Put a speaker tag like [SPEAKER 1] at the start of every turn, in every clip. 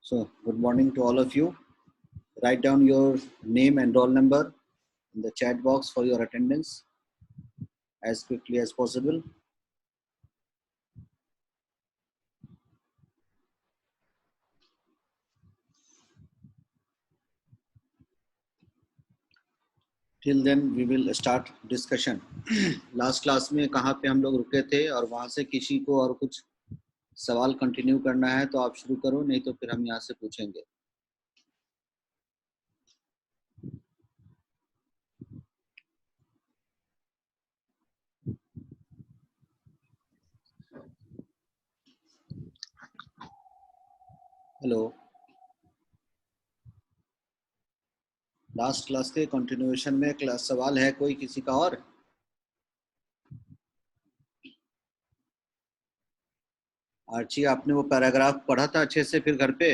[SPEAKER 1] So, good morning to all of you. Write down your name and roll number in the chat box for your attendance as quickly as possible. Till then, we will start discussion. Last class में कहाँ पे हम लोग रुके थे और वहाँ से किसी को और कुछ सवाल कंटिन्यू करना है तो आप शुरू करो, नहीं तो फिर हम यहाँ से पूछेंगे. हेलो. लास्ट क्लास के कंटिन्यूएशन में क्लास सवाल है कोई किसी का और? आर्ची, आपने वो पैराग्राफ पढ़ा था अच्छे से फिर घर पे?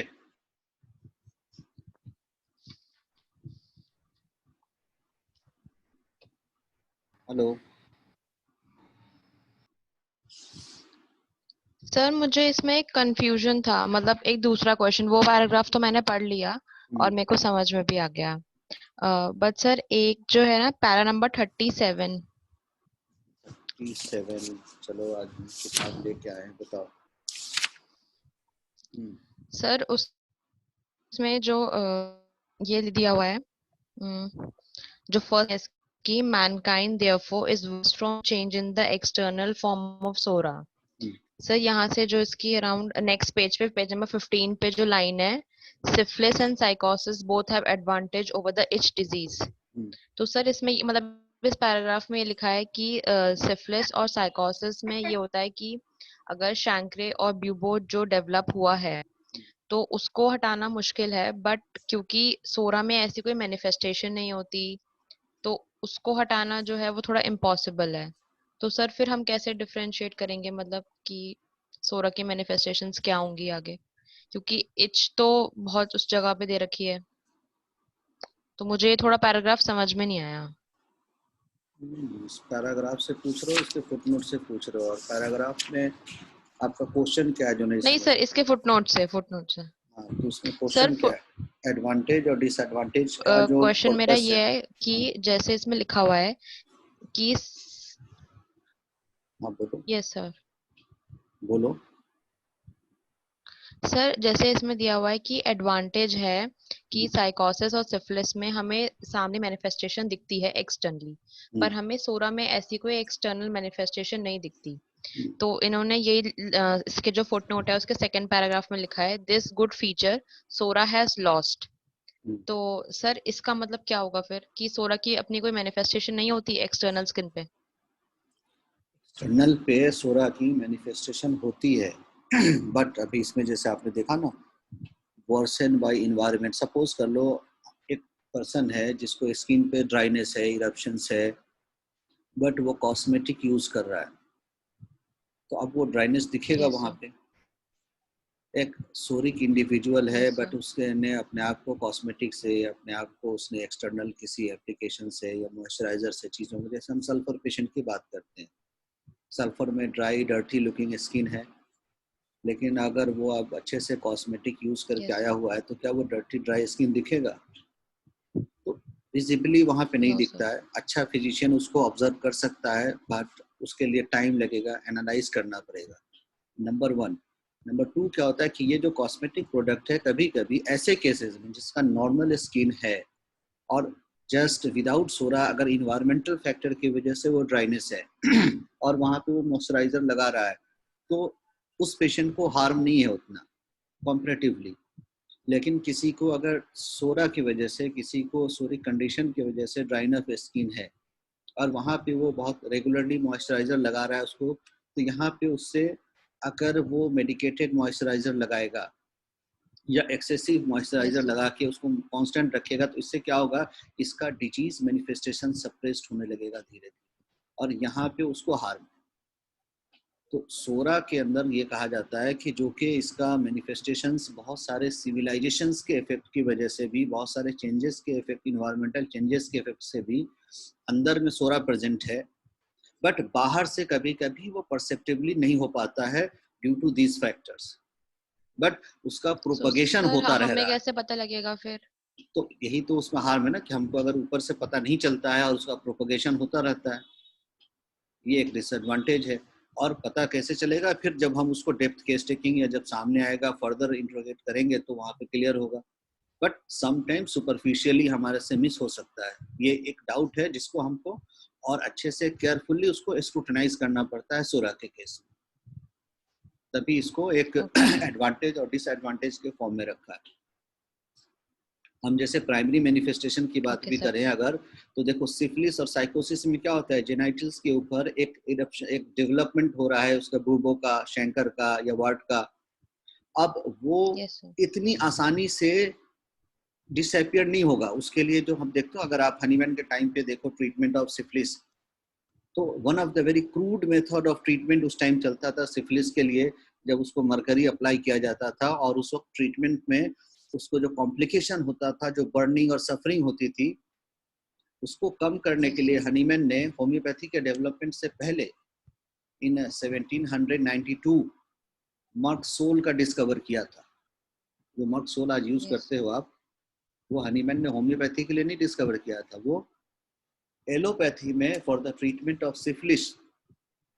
[SPEAKER 1] हेलो.
[SPEAKER 2] सर मुझे इसमें एक कंफ्यूजन था, मतलब एक दूसरा क्वेश्चन, वो पैराग्राफ तो मैंने पढ़ लिया और मेरे को समझ में भी आ गया, बट सर एक जो है ना पैरा नंबर 37.
[SPEAKER 1] चलो आज किताब लेके आए हैं, बताओ.
[SPEAKER 2] सर उसमें जो ये दिया हुआ है, जो फर्स्ट है कि mankind therefore is worst from change in the external form of psora. Sir यहाँ से जो इसकी अराउंड नेक्स्ट पेज पे, पेज नंबर 15 पे जो लाइन है, syphilis and sycosis both have advantage over the itch disease. तो सर इसमें मतलब इस पैराग्राफ में ये लिखा है कि सिफिलिस और साइकोसिस में ये होता है कि अगर शैंक्रे और ब्यूबोट जो डेवलप हुआ है तो उसको हटाना मुश्किल है, बट क्योंकि सोरा में ऐसी कोई मैनिफेस्टेशन नहीं होती तो उसको हटाना जो है वो थोड़ा इम्पॉसिबल है. तो सर फिर हम कैसे डिफरेंशिएट करेंगे, मतलब कि सोरा की मैनिफेस्टेशंस क्या होंगी आगे, क्योंकि इच तो बहुत उस जगह पे दे रखी है. तो मुझे ये थोड़ा पैराग्राफ समझ में नहीं आया.
[SPEAKER 1] इस पैराग्राफ से पूछ रहे हो, इसके फुटनोट से पूछ रहे हो? और पैराग्राफ में आपका क्वेश्चन क्या है जो नहीं
[SPEAKER 2] सर इसके फुटनोट से.
[SPEAKER 1] हाँ, तो उसमें क्वेश्चन क्या है? एडवांटेज और डिसएडवांटेज का जो
[SPEAKER 2] क्वेश्चन मेरा
[SPEAKER 1] पर्पस
[SPEAKER 2] ये है कि जैसे इसमें लिखा हुआ है कि
[SPEAKER 1] हाँ बोलो.
[SPEAKER 2] Yes sir.
[SPEAKER 1] बोलो.
[SPEAKER 2] सर जैसे इसमें दिया हुआ है कि एडवांटेज है कि साइकोसिस और सिफिलिस में हमें सामने मैनिफेस्टेशन दिखती है एक्सटर्नली, पर हमें सोरा में ऐसी कोई एक्सटर्नल मैनिफेस्टेशन नहीं दिखती. तो इन्होंने ये इसके जो फुटनोट है उसके सेकंड पैराग्राफ में लिखा है this good feature psora has lost. तो सर इसका मतलब क्या होगा फिर कि सोरा की अपनी कोई मैनिफेस्टेशन नहीं होती एक्सटर्नल स्किन पे?
[SPEAKER 1] एक्सटर्नल पे सोरा की मैनिफेस्टेशन होती है बट अभी इसमें जैसे आपने देखा ना, वर्सन बाय इन्वायरमेंट. सपोज कर लो एक पर्सन है जिसको स्किन पे ड्राइनेस है, इरप्शंस है, बट वो कॉस्मेटिक यूज कर रहा है, तो अब वो ड्राइनेस दिखेगा
[SPEAKER 2] Yes,
[SPEAKER 1] वहां
[SPEAKER 2] sir.
[SPEAKER 1] पे. एक सोरिक इंडिविजुअल है
[SPEAKER 2] Yes,
[SPEAKER 1] बट
[SPEAKER 2] sir.
[SPEAKER 1] उसने अपने आप को कॉस्मेटिक से, अपने आप को उसने एक्सटर्नल किसी एप्लीकेशन से या मॉइस्चराइजर से चीज़ों में, जैसे हम सल्फर पेशेंट की बात करते हैं, सल्फर में ड्राई डर्टी लुकिंग स्किन है, लेकिन अगर वो अब अच्छे से कॉस्मेटिक यूज करके
[SPEAKER 2] Yes,
[SPEAKER 1] आया
[SPEAKER 2] sir.
[SPEAKER 1] हुआ है तो क्या वो डर्टी ड्राई स्किन दिखेगा? तो विजिबली वहाँ पे नहीं
[SPEAKER 2] No, sir.
[SPEAKER 1] दिखता है. अच्छा फिजिशियन उसको ऑब्जर्व कर सकता है बट उसके लिए टाइम लगेगा, एनालाइज करना पड़ेगा. Number one. नंबर टू क्या होता है कि ये जो कॉस्मेटिक प्रोडक्ट है, कभी कभी ऐसे केसेस में जिसका नॉर्मल स्किन है और जस्ट विदाउट सोरा, अगर इन्वायरमेंटल फैक्टर की वजह से वो ड्राइनेस है और वहाँ पे वो मॉइस्चराइजर लगा रहा है, तो उस पेशेंट को हार्म नहीं है उतना कॉम्परेटिवली. लेकिन किसी को अगर सोरा की वजह से, किसी को सोरिक कंडीशन की वजह से ड्राइन ऑफ स्किन है और वहाँ पे वो बहुत रेगुलरली मॉइस्चराइजर लगा रहा है उसको, तो यहाँ पे उससे अगर वो मेडिकेटेड मॉइस्चराइजर लगाएगा या एक्सेसिव
[SPEAKER 2] Yes,
[SPEAKER 1] मॉइस्चराइजर
[SPEAKER 2] sir.
[SPEAKER 1] लगा के उसको कांस्टेंट रखेगा, तो इससे क्या होगा, इसका डिजीज मैनिफेस्टेशन सप्रेस्ड होने लगेगा धीरे धीरे और यहाँ पे उसको हार्म. तो सोरा के अंदर ये कहा जाता है कि जो कि इसका मैनिफेस्टेशंस बहुत सारे सिविलाइजेशंस के इफेक्ट की वजह से भी, बहुत सारे चेंजेस के इफेक्ट, इन्वायरमेंटल चेंजेस के इफेक्ट से भी अंदर में सोरा प्रेजेंट है, बट बाहर से कभी कभी वो परसेप्टिवली नहीं हो पाता है due to these factors. But उसका
[SPEAKER 2] So,
[SPEAKER 1] प्रोपगेशन
[SPEAKER 2] सर
[SPEAKER 1] होता रह
[SPEAKER 2] हमें
[SPEAKER 1] रहा है।
[SPEAKER 2] कैसे पता लगेगा फिर?
[SPEAKER 1] तो यही तो उसमें हार्म है ना, कि हमको अगर ऊपर से पता नहीं चलता है और उसका प्रोपगेशन होता रहता है, ये एक डिसएडवांटेज है। और पता कैसे चलेगा? फिर जब हम उसको डेप्थ केस टेकिंग या जब सामने आएगा, फर्दर इंट्रोगेट करेंगे तो वहाँ पे क्लियर होगा। बट समटाइम्स सुपरफिशियली हमारे से मिस हो सकता है। ये एक डाउट है जिसको हमको और अच्छे से केयरफुली उसको स्क्रूटनाइज करना पड़ता है सोरा के केस में, तभी इसको एक
[SPEAKER 2] Okay, sir.
[SPEAKER 1] एडवांटेज और डिसएडवांटेज के फॉर्म में रखा है। हम जैसे प्राइमरी मैनिफेस्टेशन की बात
[SPEAKER 2] Okay,
[SPEAKER 1] भी
[SPEAKER 2] sir.
[SPEAKER 1] करें अगर, तो देखो सिफिलिस और साइकोसिस में क्या होता है, जेनाइटल्स के ऊपर एक इरप्शन, एक डेवलपमेंट हो रहा है उसका, बुबो का, शैंकर का या वार्ट का। अब वो
[SPEAKER 2] Yes, sir.
[SPEAKER 1] इतनी आसानी से डिसअपियर नहीं होगा। उसके लिए जो हम देखते हो, अगर आप हनीमैन के टाइम पे देखो ट्रीटमेंट ऑफ सिफिलिस, तो one of the very crude method of treatment उस टाइम चलता था सिफिलिस के लिए, जब उसको मरकरी अप्लाई किया जाता था। और उस वक्त ट्रीटमेंट में उसको जो कॉम्प्लिकेशन होता था, जो बर्निंग और सफरिंग होती थी, उसको कम करने
[SPEAKER 2] Yes,
[SPEAKER 1] के लिए
[SPEAKER 2] sir.
[SPEAKER 1] हनीमैन ने होम्योपैथी के डेवलपमेंट से पहले इन 1792 मर्क सोल का डिस्कवर किया था। जो मर्क सोल आज यूज
[SPEAKER 2] Yes,
[SPEAKER 1] करते
[SPEAKER 2] sir.
[SPEAKER 1] हो आप, वो हनीमैन ने होम्योपैथी के लिए नहीं डिस्कवर किया था, वो एलोपैथी में for the treatment of syphilis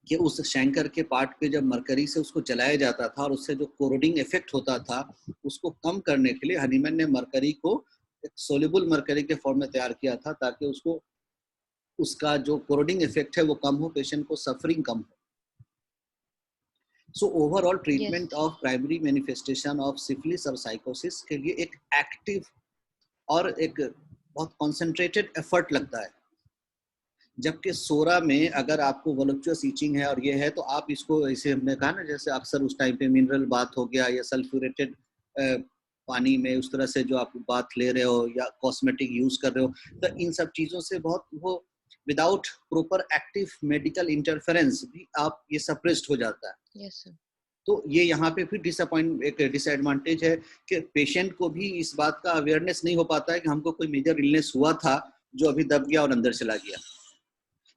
[SPEAKER 1] कि उस शैंकर के पार्ट पे जब मरकरी से उसको जलाया जाता था और उससे जो कोरोडिंग इफेक्ट होता था, उसको कम करने के लिए हनीमैन ने मरकरी को एक सोल्यूबल मरकरी के फॉर्म में तैयार किया था, ताकि उसको उसका जो कोरोडिंग इफेक्ट है वो कम हो, पेशेंट को सफरिंग कम हो। So overall
[SPEAKER 2] Yes,
[SPEAKER 1] treatment of primary manifestation of syphilis और साइकोसिस के लिए एक एक्टिव और एक बहुत कॉन्सेंट्रेटेड एफर्ट लगता है। जबकि सोरा में अगर आपको वोलुप्चुअस ईचिंग है और ये है, तो आप इसको, इसे हमने कहा ना, जैसे अक्सर उस टाइम पे मिनरल बाथ हो गया या सल्फ्यूरेटेड पानी में उस तरह से जो आप बाथ ले रहे हो या कॉस्मेटिक यूज कर रहे हो, तो इन सब चीजों से बहुत वो without proper active medical interference भी आप ये सप्रेस्ड हो जाता है।
[SPEAKER 2] yes, sir.
[SPEAKER 1] तो ये यहाँ पे फिर एक डिसएडवांटेज है कि पेशेंट को भी इस बात का अवेयरनेस नहीं हो पाता है कि हमको कोई मेजर इलनेस हुआ था जो अभी दब गया और अंदर चला गया।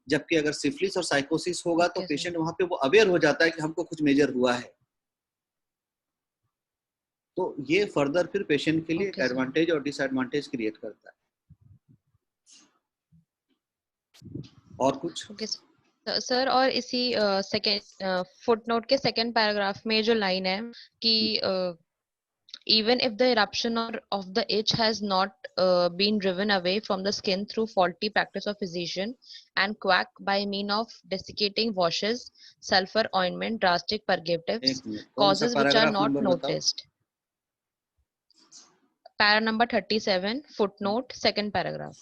[SPEAKER 1] जबकि अगर सिफिलिस और साइकोसिस होगा तो
[SPEAKER 2] Okay, sir.
[SPEAKER 1] पेशेंट वहां पे वो अवेयर हो जाता है कि हमको कुछ मेजर हुआ है। तो ये फर्दर फिर पेशेंट के लिए एक
[SPEAKER 2] Okay, sir.
[SPEAKER 1] एडवांटेज और डिसएडवांटेज क्रिएट करता है। और कुछ?
[SPEAKER 2] Okay, सर और इसी सेकेंड फुटनोट के सेकेंड पैराग्राफ में जो लाइन है कि even if the eruption or of the itch has not been driven away from the skin through faulty practice of physician and quack by mean of desiccating washes, sulfur ointment, drastic purgatives,
[SPEAKER 1] एक minute, कौन सा
[SPEAKER 2] causes which are
[SPEAKER 1] paragraph
[SPEAKER 2] not
[SPEAKER 1] number बताओ?
[SPEAKER 2] noticed. Para number 37, footnote, second paragraph.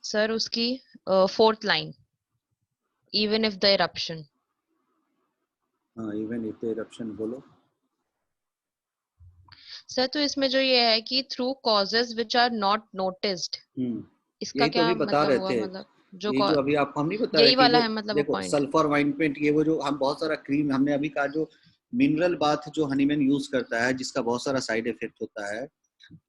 [SPEAKER 2] Sir, उसकी fourth line. Even if the eruption.
[SPEAKER 1] हाँ, even if the eruption बोलो।
[SPEAKER 2] Sir तो इसमें जो ये है कि through causes which are not noticed, इसका
[SPEAKER 1] यही तो
[SPEAKER 2] क्या
[SPEAKER 1] अभी बता
[SPEAKER 2] मतलब
[SPEAKER 1] रहे
[SPEAKER 2] हुआ?
[SPEAKER 1] थे।
[SPEAKER 2] मतलब जो
[SPEAKER 1] ये जो अभी आप, हम नहीं बता रहे
[SPEAKER 2] यही
[SPEAKER 1] कि
[SPEAKER 2] वाला
[SPEAKER 1] जो,
[SPEAKER 2] है मतलब वो
[SPEAKER 1] देखो
[SPEAKER 2] पॉइंट।
[SPEAKER 1] सल्फर ऑइंटमेंट, ये वो जो हम बहुत सारा क्रीम, हमने अभी कहा जो मिनरल बाथ जो हनीमैन यूज करता है, जिसका बहुत सारा साइड इफेक्ट होता है।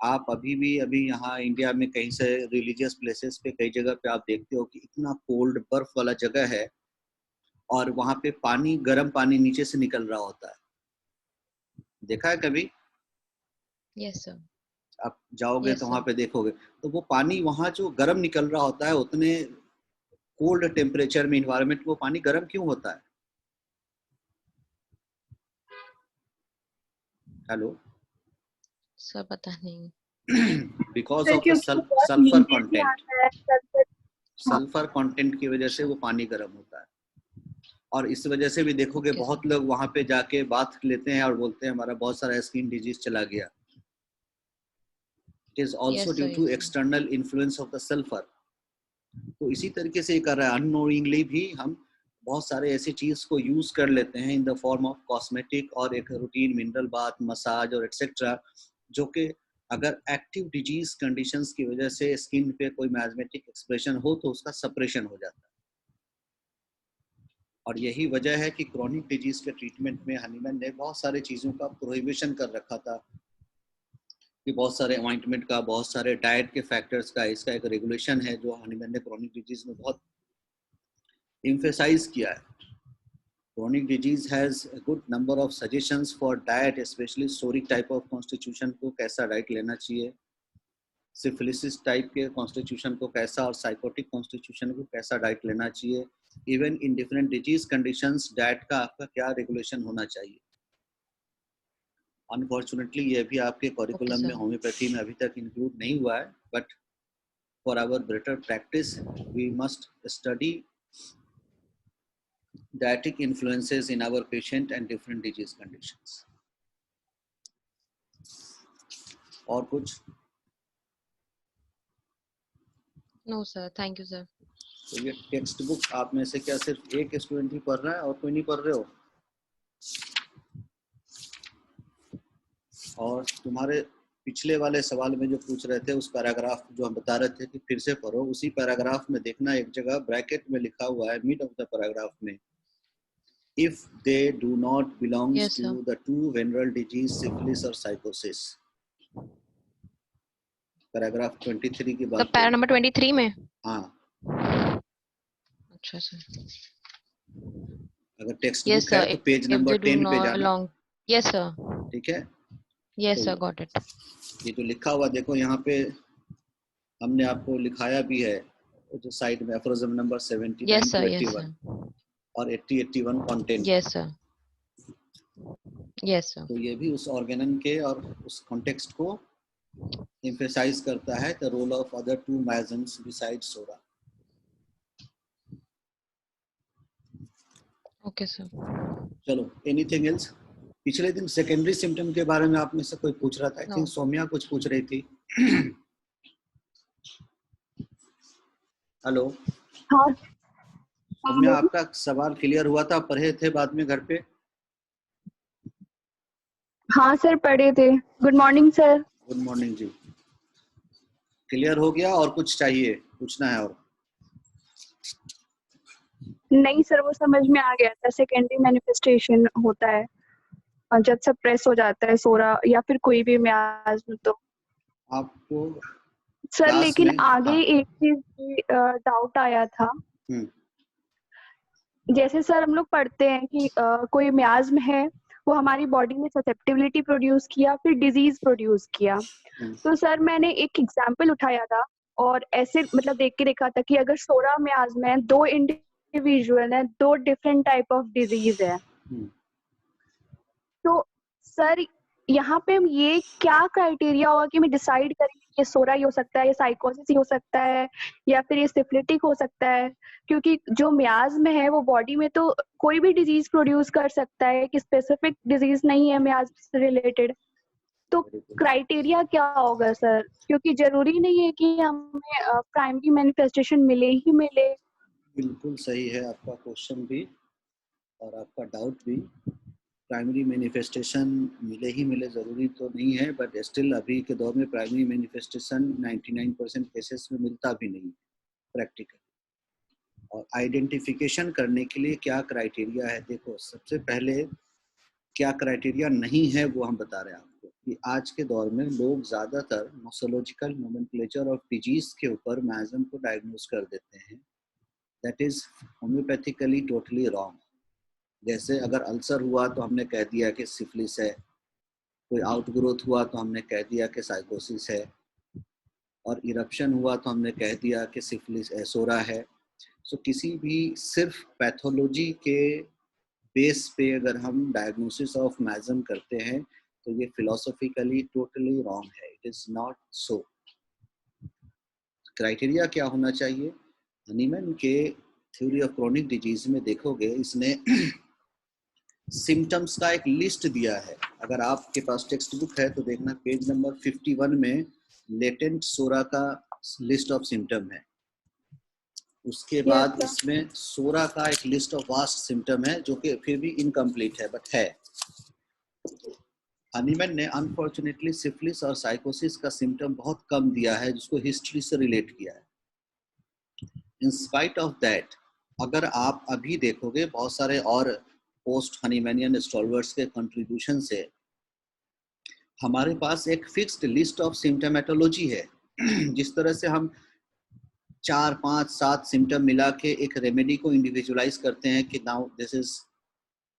[SPEAKER 1] आप अभी यहाँ इंडिया में कहीं से रिलीजियस प्लेसेस पे कई जगह पे आप देखते हो कि इतना कोल्ड बर्फ वाला जगह है और वहां पे पानी, गर्म पानी नीचे से निकल रहा होता है। देखा है कभी?
[SPEAKER 2] Yes sir.
[SPEAKER 1] आप जाओगे
[SPEAKER 2] यस
[SPEAKER 1] तो वहां
[SPEAKER 2] सर।
[SPEAKER 1] पे देखोगे, तो वो पानी वहां जो गर्म निकल रहा होता है, उतने कोल्ड टेम्परेचर में, इन्वायरमेंट, वो पानी गर्म क्यों होता है? हेलो?
[SPEAKER 2] सर पता नहीं।
[SPEAKER 1] बिकॉज
[SPEAKER 3] सर
[SPEAKER 1] ऑफ द
[SPEAKER 3] क्योंकि वो बहुत
[SPEAKER 1] सल्फर
[SPEAKER 3] नीचे से
[SPEAKER 1] कंटेंट।
[SPEAKER 3] आता है सल्फर। हाँ,
[SPEAKER 1] सल्फर कंटेंट की वजह से
[SPEAKER 2] अच्छा।
[SPEAKER 1] वो पानी गर्म होता है। और इस वजह से भी देखोगे
[SPEAKER 2] ओके
[SPEAKER 1] बहुत
[SPEAKER 2] सर।
[SPEAKER 1] लोग वहां पे जाके बाथ लेते हैं और बोलते हैं हमारा बहुत सारा स्किन डिजीज चला गया। It is also
[SPEAKER 2] yes
[SPEAKER 1] due
[SPEAKER 2] sir.
[SPEAKER 1] To
[SPEAKER 2] yes sir.
[SPEAKER 1] External influence of the sulphur. तो इसी तरीके से ये कर रहा है, अननोइंगली भी हम बहुत सारे ऐसी चीज को यूज कर लेते हैं in the form of cosmetic और एक रूटीन मिनरल बाथ, मसाज और एक्सेट्रा, जो कि अगर एक्टिव डिजीज कंडीशंस की वजह से स्किन पे कोई मैग्नेटिक एक्सप्रेशन हो तो उसका सप्रेशन हो जाता है। और यही वजह है कि क्रॉनिक डिजीज के ट्रीटमेंट में हनीमैन ने बहुत सारी चीज़ों का प्रोहिबिशन कर रखा था, कि बहुत सारे ऑइंटमेंट का, बहुत सारे डाइट के फैक्टर्स का, इसका एक रेगुलेशन है जो हनीमैन ने क्रॉनिक डिजीज में बहुत इम्फेसाइज किया है। chronic disease has a good number of suggestions for diet, especially psoriatic type of constitution को कैसा डाइट लेना चाहिए, सिफिलिसिस टाइप के कॉन्स्टिट्यूशन को कैसा और साइकोटिक कॉन्स्टिट्यूशन को कैसा डाइट लेना चाहिए, even in different disease conditions diet का आपका क्या रेगुलेशन होना चाहिए। अनफॉर्चुनेटली ये भी आपके करिकुलम में होम्योपैथी में अभी तक इंक्लूड नहीं हुआ है, but for our better practice we must study dietetic influences in our patient and different disease conditions. और कुछ?
[SPEAKER 2] No sir, thank you sir.
[SPEAKER 1] तो ये टेक्स्ट बुक आप में से क्या सिर्फ एक स्टूडेंट ही पढ़ रहा है और कोई नहीं पढ़ रहे हो? और तुम्हारे पिछले वाले सवाल में जो पूछ रहे थे उस पैराग्राफ जो हम बता रहे थे कि फिर से पढ़ो, उसी पैराग्राफ में देखना एक जगह ब्रैकेट में लिखा हुआ है मिड ऑफ द पैराग्राफ में, if they do not belongs to the two venereal disease syphilis और साइकोसिस। पैराग्राफ 23 की बात,
[SPEAKER 2] पैरा नंबर 23 में।
[SPEAKER 1] हाँ,
[SPEAKER 2] अच्छा सर।
[SPEAKER 1] अगर टेक्स्ट बुक है तो पेज नंबर 10 पे जाना।
[SPEAKER 2] Yes sir.
[SPEAKER 1] ठीक है,
[SPEAKER 2] यस सर, गॉट इट।
[SPEAKER 1] ये जो लिखा हुआ देखो यहाँ पे हमने आपको लिखाया भी है जो साइड में, एफरोजम नंबर 79
[SPEAKER 2] yes,
[SPEAKER 1] to 81
[SPEAKER 2] yes,
[SPEAKER 1] और 80-81 content.
[SPEAKER 2] Yes sir, yes sir.
[SPEAKER 1] तो ये भी उस ऑर्गेनन के और उस कॉन्टेक्स्ट को एम्फेसाइज करता है, the role of other two miasms beside psora.
[SPEAKER 2] Okay sir.
[SPEAKER 1] चलो, एनीथिंग एल्स? पिछले दिन सेकेंडरी सिम्टम के बारे में आप में से कोई पूछ रहा था, आई थिंक सौम्या कुछ पूछ रही थी। हेलो।
[SPEAKER 3] हाँ
[SPEAKER 1] सौम्या, आपका सवाल क्लियर हुआ था? पढ़े थे बाद में घर पे?
[SPEAKER 3] हाँ सर, पढ़े थे। Good morning sir.
[SPEAKER 1] Good morning ji. Clear हो गया और कुछ चाहिए, पूछना है और?
[SPEAKER 3] नहीं सर, वो समझ में आ गया था। सेकेंडरी मैनिफेस्टेशन होता है और जब सप्रेस हो जाता है सोरा या फिर कोई भी मियाज्म। तो
[SPEAKER 1] आपको
[SPEAKER 3] सर लेकिन आगे
[SPEAKER 1] हाँ।
[SPEAKER 3] एक चीज डाउट आया था। जैसे सर हम लोग पढ़ते हैं कि कोई मियाज्म है, वो हमारी बॉडी में ससेप्टिबिलिटी प्रोड्यूस किया, फिर डिजीज प्रोड्यूस किया। तो सर मैंने एक एग्जांपल उठाया था और ऐसे मतलब देख के देखा था कि अगर सोरा मियाज्म है, 2 इंडिविजुअल है, 2 डिफरेंट टाइप ऑफ डिजीज है। तो सर यहाँ पे ये क्या क्राइटेरिया होगा कि मैं डिसाइड करें ये सोरा ही हो सकता है, ये साइकोसिस ही हो सकता है, या फिर ये सिफिलिटिक हो सकता है? क्योंकि जो मियाज्म है वो बॉडी में तो कोई भी डिजीज प्रोड्यूस कर सकता है, कि स्पेसिफिक डिजीज नहीं है मियाज्म से रिलेटेड। तो क्राइटेरिया क्या होगा सर? क्योंकि जरूरी नहीं है कि हमें प्राइमरी मैनिफेस्टेशन मिले ही मिले।
[SPEAKER 1] बिल्कुल सही है आपका क्वेश्चन भी और आपका डाउट भी। प्राइमरी मैनिफेस्टेशन मिले ही मिले ज़रूरी तो नहीं है, बट स्टिल अभी के दौर में प्राइमरी मैनिफेस्टेशन 99% केसेस में मिलता भी नहीं प्रैक्टिकल। और आइडेंटिफिकेशन करने के लिए क्या क्राइटेरिया है? देखो, सबसे पहले क्या क्राइटेरिया नहीं है वो हम बता रहे हैं आपको, कि आज के दौर में लोग ज़्यादातर नोसोलॉजिकल नोमेनक्लेचर ऑफ डिजीज के ऊपर मियाज्म को डायग्नोज कर देते हैं। That is homoeopathically totally wrong. जैसे अगर अल्सर हुआ तो हमने कह दिया कि सिफिलिस है, कोई आउटग्रोथ हुआ तो हमने कह दिया कि साइकोसिस है, और इरप्शन हुआ तो हमने कह दिया कि सिफिलिस सोरा है। सो किसी भी सिर्फ पैथोलॉजी के बेस पे अगर हम डायग्नोसिस ऑफ मियाज्म करते हैं तो ये फिलोसॉफिकली टोटली रॉन्ग है। It is not so. Criteria क्या होना चाहिए? हनीमैन के थ्योरी ऑफ क्रोनिक डिजीज में देखोगे, इसने सिम्टम्स का एक लिस्ट दिया है। अगर आपके पास टेक्स्ट बुक है तो देखना पेज नंबर 51 में लेटेंट सोरा का लिस्ट ऑफ सिम्टम है। उसके बाद इसमें सोरा का एक लिस्ट ऑफ वास्ट सिम्टम है जो कि फिर भी इनकम्प्लीट है, बट है। हनीमैन ने अनफॉर्चुनेटली सिफिलिस और साइकोसिस का सिम्टम बहुत कम दिया है, जिसको हिस्ट्री से रिलेट किया है। इन स्पाइट ऑफ दैट, अगर आप अभी देखोगे बहुत सारे और पोस्ट हनीमैनियन स्टॉलवर्ड्स के कंट्रीब्यूशन से हमारे पास एक फिक्स्ड लिस्ट ऑफ सिम्टोमेटोलॉजी है। जिस तरह से हम 4, 5, 7 सिम्टम मिला के एक रेमेडी को इंडिविजुअलाइज करते हैं कि now this is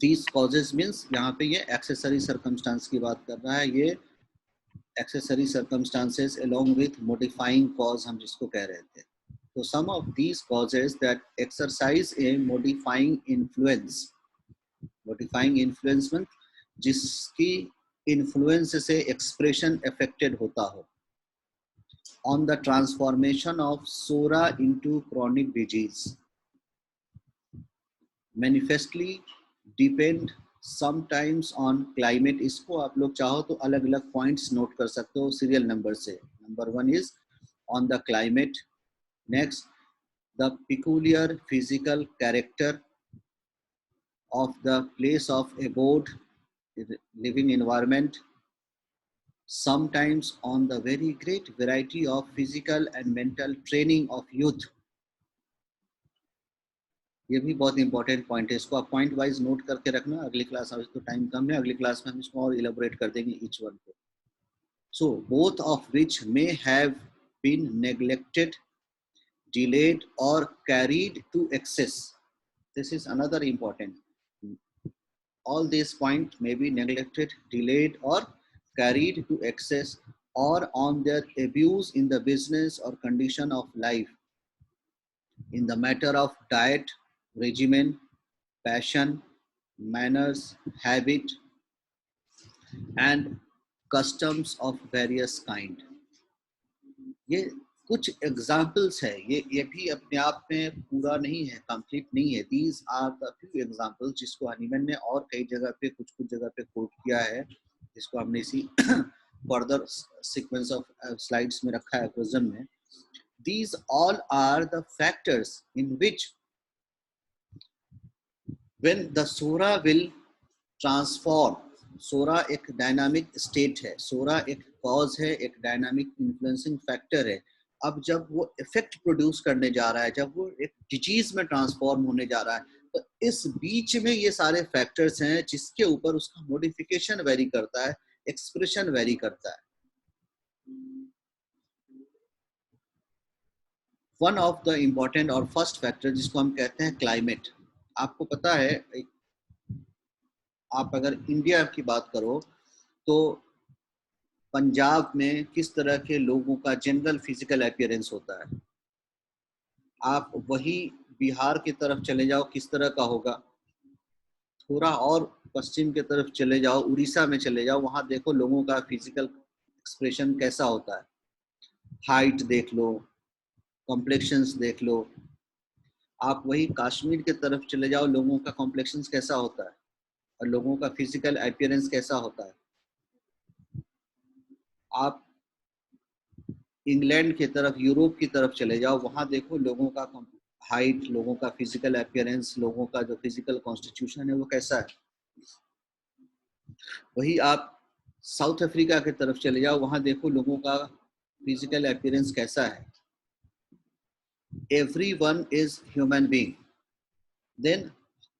[SPEAKER 1] these causes means यहाँ पे ये accessory circumstance की बात कर रहा है, ये accessory circumstances along with modifying cause हम जिसको कह रहे थे. So some of these causes that exercise a modifying influence means जिसकी influence से expression affected होता हो on the transformation of SORA into chronic disease manifestly depend sometimes on climate. इसको आप लोग चाहो तो अलग अलग points note कर सकते हो serial number से. Number 1 is on the climate. Next, the peculiar physical character of the place of abode, living environment, sometimes on the very great variety of physical and mental training of youth. ये भी बहुत important point है, इसको आप point wise note करके रखना. अगली class, अभी तो टाइम कम है, अगली क्लास में हम इसको और इलेबोरेट कर देंगे ईच वन को. So both of which may have been neglected, delayed or carried to excess. This is another important. All these points may be neglected, delayed or carried to excess, or on their abuse in the business or condition of life, in the matter of diet, regimen, passion, manners, habit, and customs of various kind. ये कुछ examples है, ये भी अपने आप में पूरा नहीं है, कंप्लीट नहीं है. These are the few examples जिसको हनीमैन ने और कई जगह पे कुछ जगह पे कोट किया है, जिसको हमने इसी फर्दर सीक्वेंस ऑफ स्लाइड्स में रखा है क्वेश्चन में. These all are the factors in which when the psora will transform. Psora एक डायनामिक स्टेट है, सोरा एक कॉज है, एक डायनामिक इन्फ्लुएंसिंग फैक्टर है. अब जब वो इफेक्ट प्रोड्यूस करने जा रहा है, जब वो एक डिजीज में ट्रांसफॉर्म होने जा रहा है, तो इस बीच में ये सारे फैक्टर्स हैं जिसके ऊपर उसका मॉडिफिकेशन वेरी करता है, एक्सप्रेशन वेरी करता है. वन ऑफ द इम्पोर्टेंट और फर्स्ट फैक्टर जिसको हम कहते हैं क्लाइमेट. आपको पता है, आप अगर इंडिया की बात करो तो पंजाब में किस तरह के लोगों का जनरल फिजिकल अपीयरेंस होता है, आप वही बिहार की तरफ चले जाओ किस तरह का होगा, थोड़ा और पश्चिम की तरफ चले जाओ, उड़ीसा में चले जाओ, वहां देखो लोगों का फिजिकल एक्सप्रेशन कैसा होता है. हाइट देख लो, कॉम्प्लेक्शंस देख लो. आप वही कश्मीर की तरफ चले जाओ, लोगों का कॉम्प्लेक्शंस कैसा होता है और लोगों का फिजिकल अपीयरेंस कैसा होता है. आप इंग्लैंड की तरफ, यूरोप की तरफ चले जाओ, वहां देखो लोगों का हाइट, लोगों का फिजिकल अपीयरेंस, लोगों का जो फिजिकल कॉन्स्टिट्यूशन है वो कैसा है. वही आप साउथ अफ्रीका की तरफ चले जाओ, वहां देखो लोगों का फिजिकल अपीयरेंस कैसा है. Everyone is human being. Then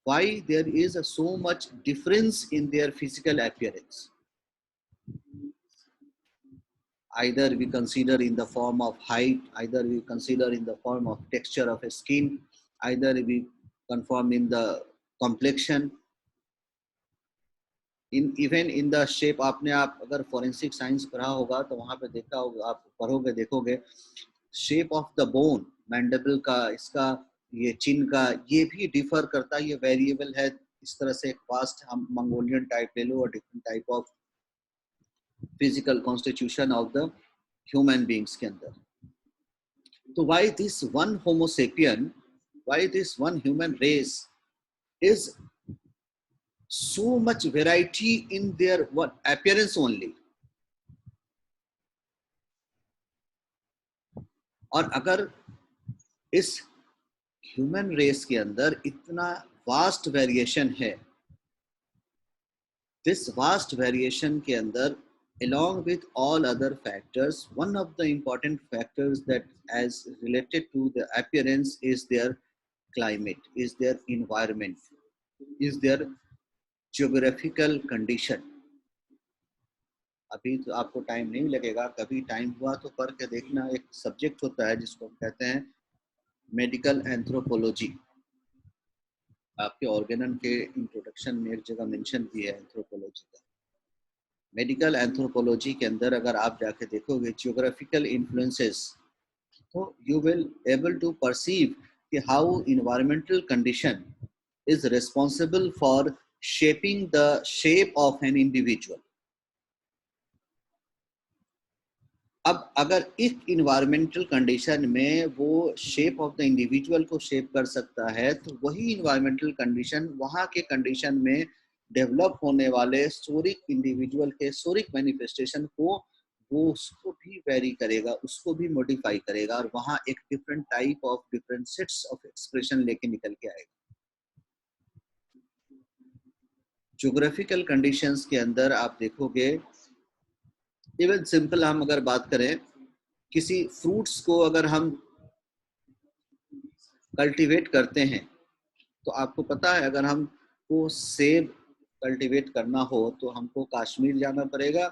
[SPEAKER 1] why there is so much difference in their physical appearance? Either we consider in the form of height, either we consider in the form of texture of a skin, either we conform in the complexion, in even in the shape. आपने आप अगर forensic science पढ़ा होगा तो वहाँ पे देखा होगा, आप पढ़ोगे देखोगे shape of the bone, mandible का, इसका ये चिन का, ये भी डिफर करता है, ये वेरिएबल है. इस तरह से फास्ट हम मंगोलियन टाइप ले लो और different type of physical constitution of the human beings के अंदर. तो why this one homo sapien, why this one human race is so much variety in their appearance only. और अगर इस ह्यूमन रेस के अंदर इतना वास्ट वेरिएशन है, दिस वास्ट वेरिएशन के अंदर along with all other factors, one of the important factors that as related to the appearance is their climate, is their environment, is their geographical condition. अभी तो आपको time नहीं लगेगा, कभी time हुआ तो पढ़ के देखना. एक सब्जेक्ट होता है जिसको हम कहते हैं मेडिकल एंथ्रोपोलॉजी. आपके ऑर्गेनन के इंट्रोडक्शन में एक जगह मेंशन भी है एंथ्रोपोलॉजी का। मेडिकल एंथ्रोपोलॉजी के अंदर अगर आप जाके देखोगे जियोग्राफिकल इन्फ्लुएंसेस, तो you will able to perceive कि how environmental condition is responsible for shaping the shape of an individual. अब अगर इस इन्वायरमेंटल कंडीशन में वो शेप ऑफ द इंडिविजुअल को शेप कर सकता है, तो वही इन्वायरमेंटल कंडीशन वहाँ के कंडीशन में डेवलप होने वाले सोरिक इंडिविजुअल के सोरिक मैनिफेस्टेशन को वो उसको भी वेरी करेगा, उसको भी मॉडिफाई करेगा, और वहाँ एक different type of different sets of expression लेके निकल के आएगा। ज्योग्राफिकल कंडीशंस के अंदर आप देखोगे, इवन सिंपल हम अगर बात करें, किसी फ्रूट्स को अगर हम कल्टीवेट करते हैं, तो आपको पता है अगर हमको सेब कल्टीवेट करना हो तो हमको कश्मीर जाना पड़ेगा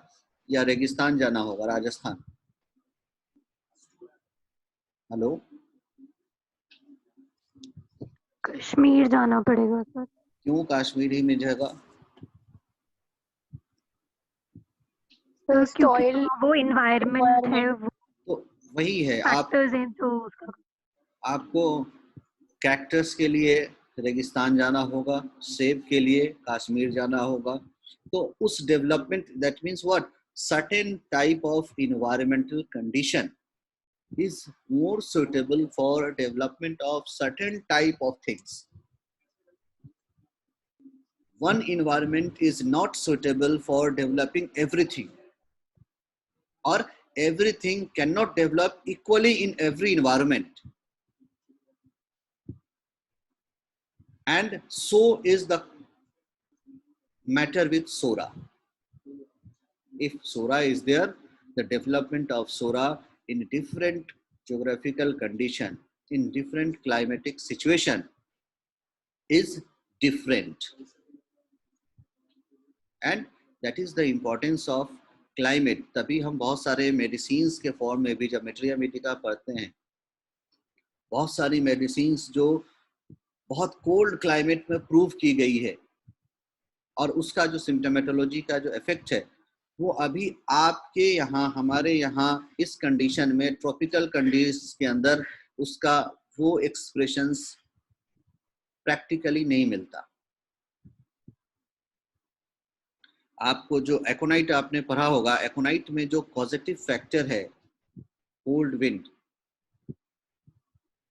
[SPEAKER 1] या रेगिस्तान जाना होगा, राजस्थान। हेलो,
[SPEAKER 3] कश्मीर जाना पड़ेगा सर।
[SPEAKER 1] क्यों कश्मीर ही में जाएगा?
[SPEAKER 3] सॉइल, वो एनवायरनमेंट है, वो
[SPEAKER 1] तो वही है,
[SPEAKER 3] फैक्टर्स हैं तो उसका
[SPEAKER 1] आपको कैक्टस के लिए रेगिस्तान जाना होगा, सेब के लिए कश्मीर जाना होगा। तो उस development, that means what, certain type of environmental condition is more suitable for development of certain type of things. One environment is not suitable for developing everything, or everything cannot develop equally in every environment. And so is the matter with Sora. If Sora is there, the development of Sora in different geographical condition, in different climatic situation is different. And that is the importance of climate. तभी हम बहुत सारे medicines के form में भी, जब Materia Medica पढ़ते हैं, बहुत सारी medicines जो बहुत cold climate में prove की गई है, और उसका जो symptomatology का जो effect है, वो अभी आपके यहाँ, हमारे यहाँ इस कंडीशन में, ट्रॉपिकल कंडीशंस के अंदर उसका वो एक्सप्रेशंस प्रैक्टिकली नहीं मिलता। आपको जो एकोनाइट आपने पढ़ा होगा, एकोनाइट में जो पॉजिटिव फैक्टर है कोल्ड विंड,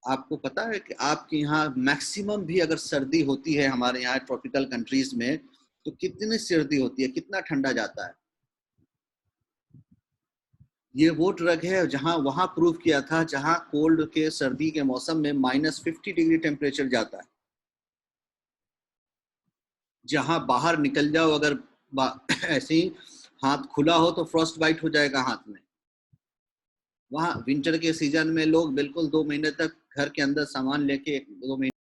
[SPEAKER 1] आपको पता है कि आपके यहाँ मैक्सिमम भी अगर सर्दी होती है हमारे यहाँ ट्रॉपिकल कंट्रीज में, तो कितनी सर्दी होती है, कितना ठंडा जाता है। ये वो ड्रग है जहां, वहां प्रूव किया था जहां कोल्ड के, सर्दी के मौसम में -50 डिग्री टेम्परेचर जाता है। जहां बाहर निकल जाओ अगर ऐसे ही हाथ खुला हो तो फ्रॉस्ट बाइट हो जाएगा हाथ में। वहां विंटर के सीजन में लोग बिल्कुल 2 महीने तक घर के अंदर सामान लेके 2 महीने